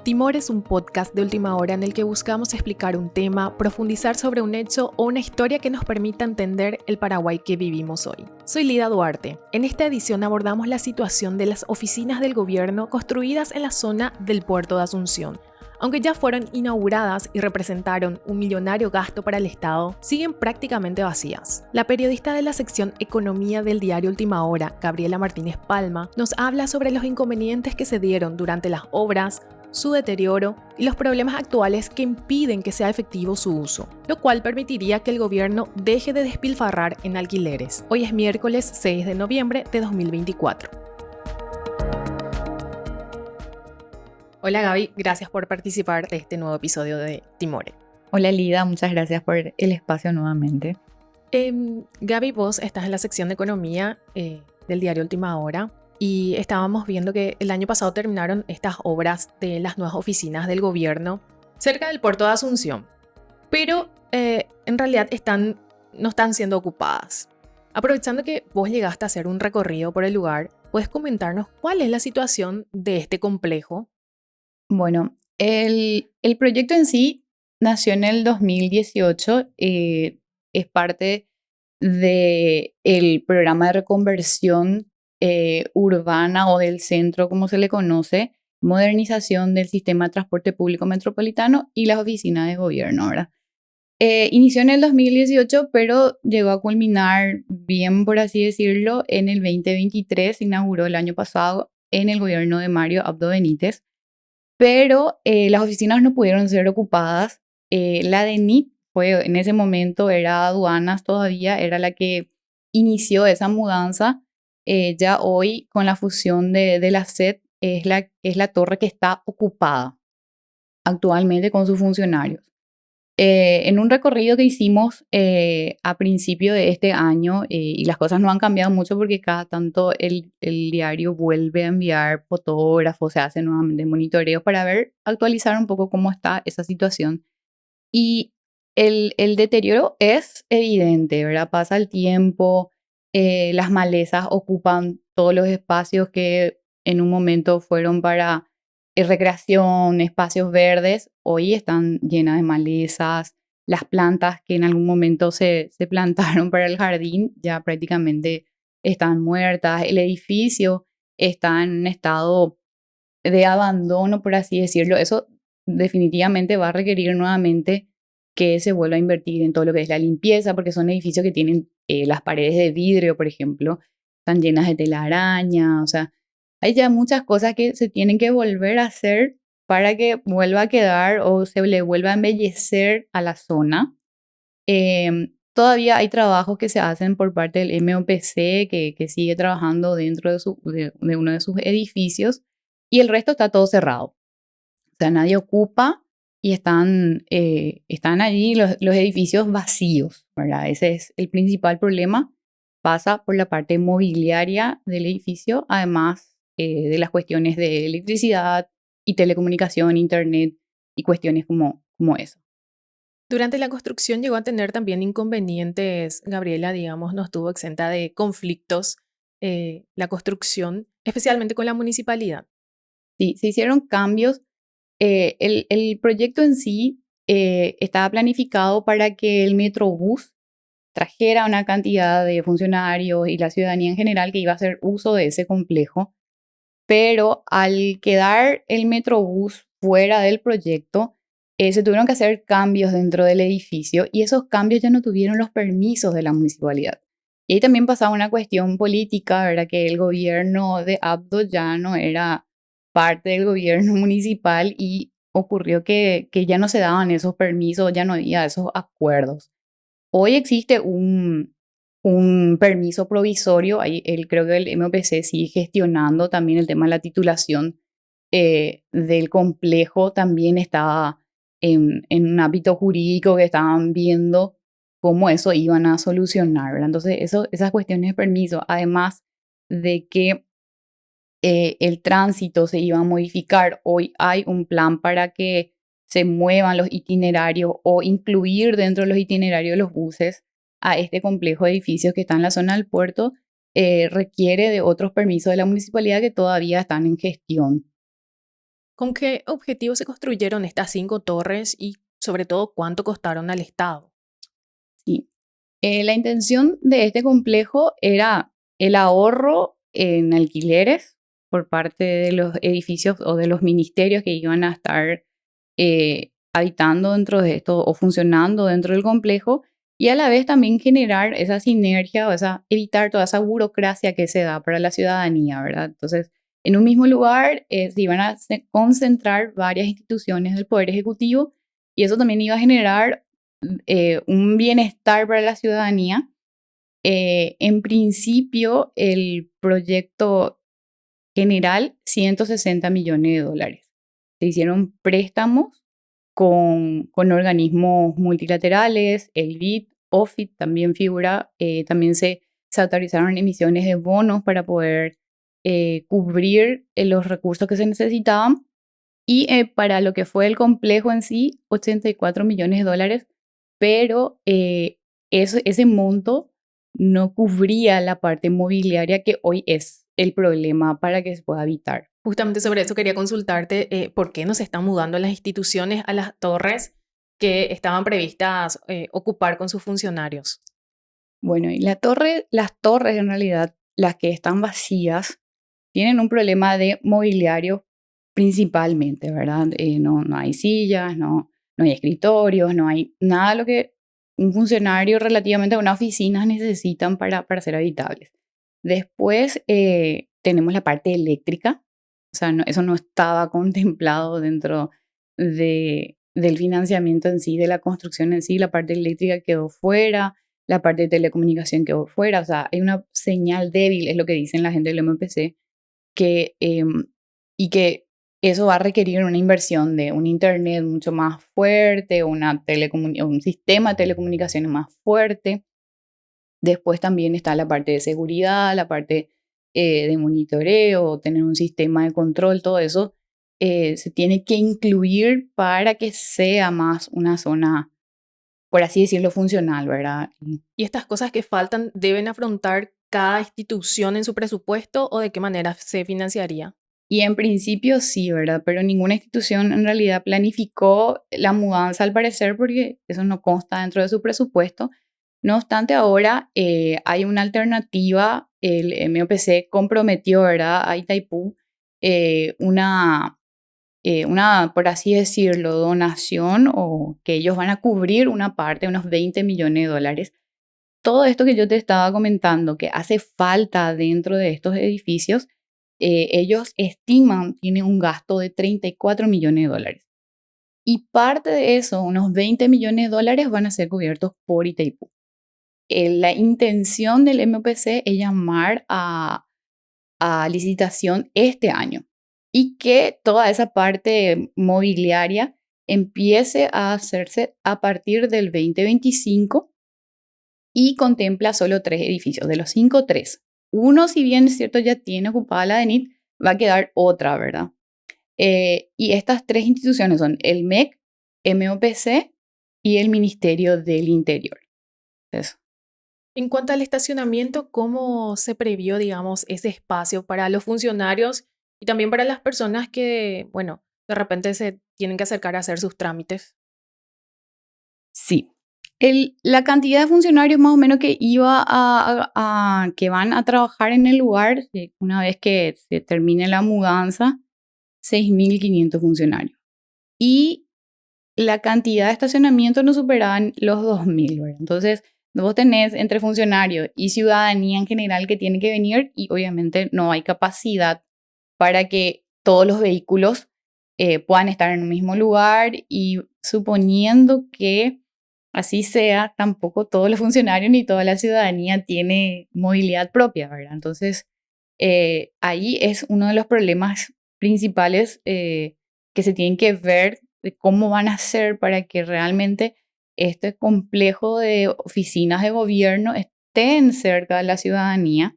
Timor es un podcast de última hora en el que buscamos explicar un tema, profundizar sobre un hecho o una historia que nos permita entender el Paraguay que vivimos hoy. Soy Lida Duarte. En esta edición abordamos la situación de las oficinas del gobierno construidas en la zona del puerto de Asunción. Aunque ya fueron inauguradas y representaron un millonario gasto para el Estado, siguen prácticamente vacías. La periodista de la sección Economía del diario Última Hora, Gabriela Martínez Palma, nos habla sobre los inconvenientes que se dieron durante las obras, su deterioro y los problemas actuales que impiden que sea efectivo su uso, lo cual permitiría que el gobierno deje de despilfarrar en alquileres. Hoy es miércoles 6 de noviembre de 2024. Hola Gaby, gracias por participar de este nuevo episodio de Timore. Hola Lida, muchas gracias por el espacio nuevamente. Gaby, vos estás en la sección de Economía del diario Última Hora. Y estábamos viendo que el año pasado terminaron estas obras de las nuevas oficinas del gobierno cerca del puerto de Asunción. Pero en realidad no están siendo ocupadas. Aprovechando que vos llegaste a hacer un recorrido por el lugar, ¿puedes comentarnos cuál es la situación de este complejo? Bueno, el proyecto en sí nació en el 2018. Es parte del programa de reconversión urbana o del centro, como se le conoce, modernización del sistema de transporte público metropolitano y las oficinas de gobierno, ¿verdad? Inició en el 2018, pero llegó a culminar bien, por así decirlo, en el 2023. Se inauguró el año pasado en el gobierno de Mario Abdo Benítez, pero las oficinas no pudieron ser ocupadas. La de NIT fue, en ese momento era aduanas todavía, era la que inició esa mudanza. Ya hoy, con la fusión de la SED, es la torre que está ocupada actualmente con sus funcionarios. En un recorrido que hicimos a principio de este año, y las cosas no han cambiado mucho porque cada tanto el diario vuelve a enviar fotógrafos, se hacen nuevamente monitoreos para actualizar un poco cómo está esa situación. Y el deterioro es evidente, ¿verdad? Pasa el tiempo, las malezas ocupan todos los espacios que en un momento fueron para recreación, espacios verdes, hoy están llenas de malezas. Las plantas que en algún momento se plantaron para el jardín ya prácticamente están muertas. El edificio está en un estado de abandono, por así decirlo. Eso definitivamente va a requerir nuevamente que se vuelva a invertir en todo lo que es la limpieza, porque son edificios que tienen las paredes de vidrio, por ejemplo, están llenas de telaraña. O sea, hay ya muchas cosas que se tienen que volver a hacer para que vuelva a quedar o se le vuelva a embellecer a la zona. Todavía hay trabajos que se hacen por parte del MOPC que sigue trabajando dentro de uno de sus edificios, y el resto está todo cerrado. O sea, nadie ocupa y están allí los edificios vacíos, ¿verdad? Ese es el principal problema. Pasa por la parte mobiliaria del edificio, además de las cuestiones de electricidad y telecomunicación, internet y cuestiones como eso. Durante la construcción llegó a tener también inconvenientes, Gabriela, digamos, no estuvo exenta de conflictos la construcción, especialmente con la municipalidad. Sí, se hicieron cambios. El proyecto en sí estaba planificado para que el Metrobús trajera una cantidad de funcionarios y la ciudadanía en general que iba a hacer uso de ese complejo, pero al quedar el Metrobús fuera del proyecto, se tuvieron que hacer cambios dentro del edificio y esos cambios ya no tuvieron los permisos de la municipalidad. Y ahí también pasaba una cuestión política, ¿verdad? Que el gobierno de Abdo ya no era parte del gobierno municipal y ocurrió que ya no se daban esos permisos, ya no había esos acuerdos. Hoy existe un permiso provisorio. Ahí creo que el MOPC sigue gestionando también el tema de la titulación del complejo. También estaba en un ámbito jurídico que estaban viendo cómo eso iban a solucionar, ¿verdad? Entonces, esas cuestiones de permiso, además de que el tránsito se iba a modificar, hoy hay un plan para que se muevan los itinerarios o incluir dentro de los itinerarios de los buses a este complejo de edificios que está en la zona del puerto. Requiere de otros permisos de la municipalidad que todavía están en gestión. ¿Con qué objetivo se construyeron estas 5 torres y sobre todo cuánto costaron al Estado? Sí. La intención de este complejo era el ahorro en alquileres por parte de los edificios o de los ministerios que iban a estar habitando dentro de esto o funcionando dentro del complejo, y a la vez también generar esa sinergia o evitar toda esa burocracia que se da para la ciudadanía, ¿verdad? Entonces, en un mismo lugar se iban a concentrar varias instituciones del Poder Ejecutivo, y eso también iba a generar un bienestar para la ciudadanía. En principio, el proyecto general, 160 millones de dólares. Se hicieron préstamos con organismos multilaterales, el BID, OFIT también figura, también se autorizaron emisiones de bonos para poder cubrir los recursos que se necesitaban, y para lo que fue el complejo en sí, 84 millones de dólares, pero ese monto no cubría la parte inmobiliaria que hoy es el problema para que se pueda habitar. Justamente sobre eso quería consultarte, ¿por qué no se están mudando las instituciones a las torres que estaban previstas ocupar con sus funcionarios? Bueno, y las torres en realidad, las que están vacías, tienen un problema de mobiliario principalmente, ¿verdad? No hay sillas, no hay escritorios, no hay nada de lo que un funcionario relativamente a una oficina necesitan para ser habitables. Después tenemos la parte eléctrica, o sea, eso no estaba contemplado dentro del financiamiento en sí, de la construcción en sí, la parte eléctrica quedó fuera, la parte de telecomunicación quedó fuera, o sea, hay una señal débil, es lo que dicen la gente del MPC, que, y que eso va a requerir una inversión de un internet mucho más fuerte, un sistema de telecomunicaciones más fuerte. Después también está la parte de seguridad, la parte de monitoreo, tener un sistema de control, todo eso se tiene que incluir para que sea más una zona, por así decirlo, funcional, ¿verdad? ¿Y estas cosas que faltan deben afrontar cada institución en su presupuesto o de qué manera se financiaría? Y en principio sí, ¿verdad? Pero ninguna institución en realidad planificó la mudanza al parecer porque eso no consta dentro de su presupuesto. No obstante, ahora hay una alternativa. El MOPC comprometió, ¿verdad?, a Itaipú una, por así decirlo, donación, o que ellos van a cubrir una parte, unos 20 millones de dólares. Todo esto que yo te estaba comentando, que hace falta dentro de estos edificios, ellos estiman tiene un gasto de 34 millones de dólares. Y parte de eso, unos 20 millones de dólares, van a ser cubiertos por Itaipú. La intención del MPC es llamar a licitación este año y que toda esa parte mobiliaria empiece a hacerse a partir del 2025, y contempla solo 3 edificios. De los 5, 3. Uno, si bien es cierto, ya tiene ocupada la DENIT, va a quedar otra, ¿verdad? Y estas 3 instituciones son el MEC, MOPC y el Ministerio del Interior. Eso. En cuanto al estacionamiento, ¿cómo se previó, digamos, ese espacio para los funcionarios y también para las personas que, bueno, de repente se tienen que acercar a hacer sus trámites? Sí. La cantidad de funcionarios más o menos que que van a trabajar en el lugar, una vez que se termine la mudanza, 6.500 funcionarios. Y la cantidad de estacionamiento no superaban los 2.000, ¿verdad? Entonces, vos tenés entre funcionarios y ciudadanía en general que tiene que venir, y obviamente no hay capacidad para que todos los vehículos puedan estar en un mismo lugar, y suponiendo que así sea, tampoco todos los funcionarios ni toda la ciudadanía tiene movilidad propia, ¿verdad? Entonces, ahí es uno de los problemas principales que se tienen que ver, de cómo van a hacer para que realmente este complejo de oficinas de gobierno estén cerca de la ciudadanía.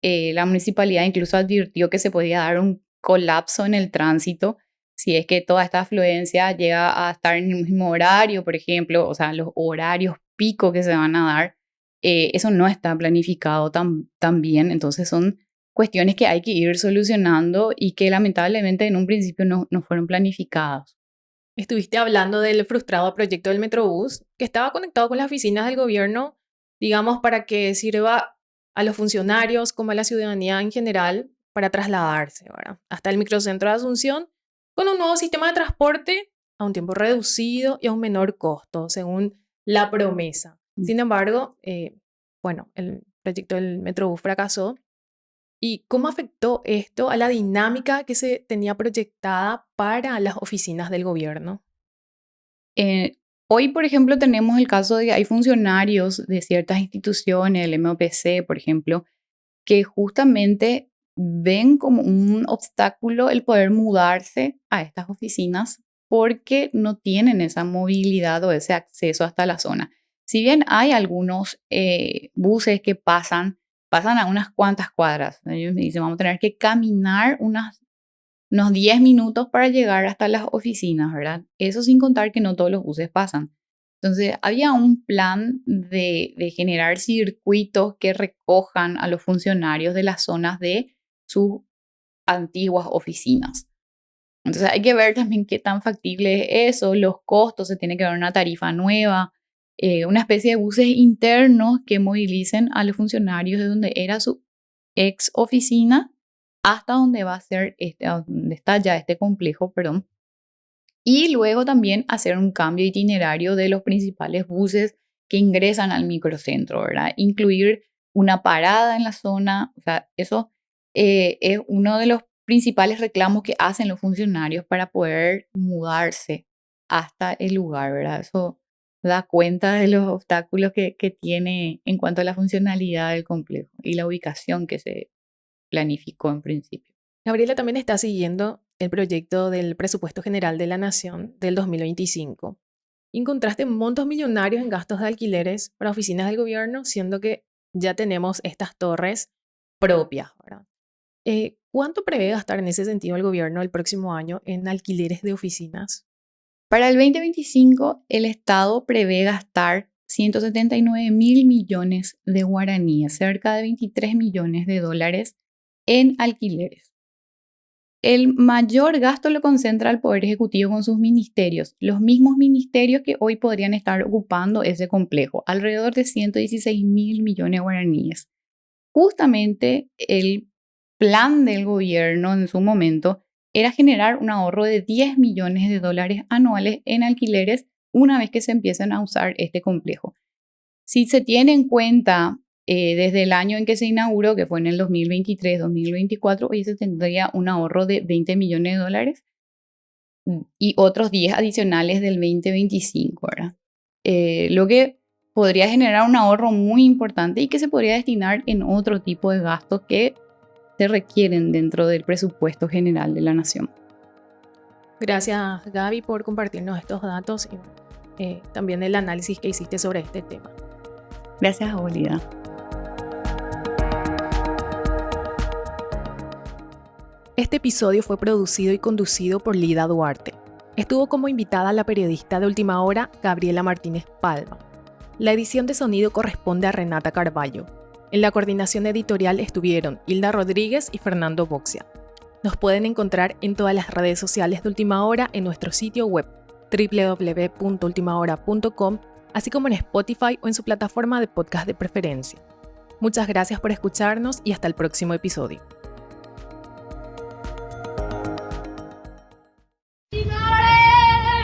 La municipalidad incluso advirtió que se podía dar un colapso en el tránsito si es que toda esta afluencia llega a estar en el mismo horario, por ejemplo, o sea, los horarios pico que se van a dar, eso no está planificado tan bien. Entonces son cuestiones que hay que ir solucionando y que lamentablemente en un principio no fueron planificadas. Estuviste hablando del frustrado proyecto del Metrobús, que estaba conectado con las oficinas del gobierno, digamos, para que sirva a los funcionarios como a la ciudadanía en general para trasladarse, ¿verdad?, hasta el microcentro de Asunción con un nuevo sistema de transporte a un tiempo reducido y a un menor costo, según la promesa. Sin embargo, bueno, el proyecto del Metrobús fracasó. ¿Y cómo afectó esto a la dinámica que se tenía proyectada para las oficinas del gobierno? Hoy, por ejemplo, tenemos el caso de que hay funcionarios de ciertas instituciones, el MOPC, por ejemplo, que justamente ven como un obstáculo el poder mudarse a estas oficinas porque no tienen esa movilidad o ese acceso hasta la zona. Si bien hay algunos buses que pasan a unas cuantas cuadras. Ellos me dicen, vamos a tener que caminar unos 10 minutos para llegar hasta las oficinas, ¿verdad? Eso sin contar que no todos los buses pasan. Entonces, había un plan de generar circuitos que recojan a los funcionarios de las zonas de sus antiguas oficinas. Entonces, hay que ver también qué tan factible es eso, los costos, se tiene que dar una tarifa nueva, una especie de buses internos que movilicen a los funcionarios de donde era su ex oficina hasta donde va a ser donde está ya este complejo, perdón. Y luego también hacer un cambio itinerario de los principales buses que ingresan al microcentro, ¿verdad? Incluir una parada en la zona, o sea, eso es uno de los principales reclamos que hacen los funcionarios para poder mudarse hasta el lugar, ¿verdad? Eso da cuenta de los obstáculos que tiene en cuanto a la funcionalidad del complejo y la ubicación que se planificó en principio. Gabriela también está siguiendo el proyecto del Presupuesto General de la Nación del 2025. Encontraste montos millonarios en gastos de alquileres para oficinas del gobierno, siendo que ya tenemos estas torres propias, ¿verdad? ¿Cuánto prevé gastar en ese sentido el gobierno el próximo año en alquileres de oficinas? Para el 2025, el Estado prevé gastar 179.000 millones de guaraníes, cerca de 23 millones de dólares en alquileres. El mayor gasto lo concentra el Poder Ejecutivo con sus ministerios, los mismos ministerios que hoy podrían estar ocupando ese complejo, alrededor de 116.000 millones de guaraníes. Justamente el plan del gobierno en su momento era generar un ahorro de 10 millones de dólares anuales en alquileres una vez que se empiecen a usar este complejo. Si se tiene en cuenta desde el año en que se inauguró, que fue en el 2023-2024, hoy se tendría un ahorro de 20 millones de dólares y otros 10 adicionales del 2025, ¿verdad? Lo que podría generar un ahorro muy importante y que se podría destinar en otro tipo de gastos que se requieren dentro del presupuesto general de la nación. Gracias, Gaby, por compartirnos estos datos y también el análisis que hiciste sobre este tema. Gracias, Olida. Este episodio fue producido y conducido por Lida Duarte. Estuvo como invitada la periodista de Última Hora, Gabriela Martínez Palma. La edición de sonido corresponde a Renata Carballo. En la coordinación editorial estuvieron Hilda Rodríguez y Fernando Boxia. Nos pueden encontrar en todas las redes sociales de Última Hora en nuestro sitio web www.ultimahora.com, así como en Spotify o en su plataforma de podcast de preferencia. Muchas gracias por escucharnos y hasta el próximo episodio.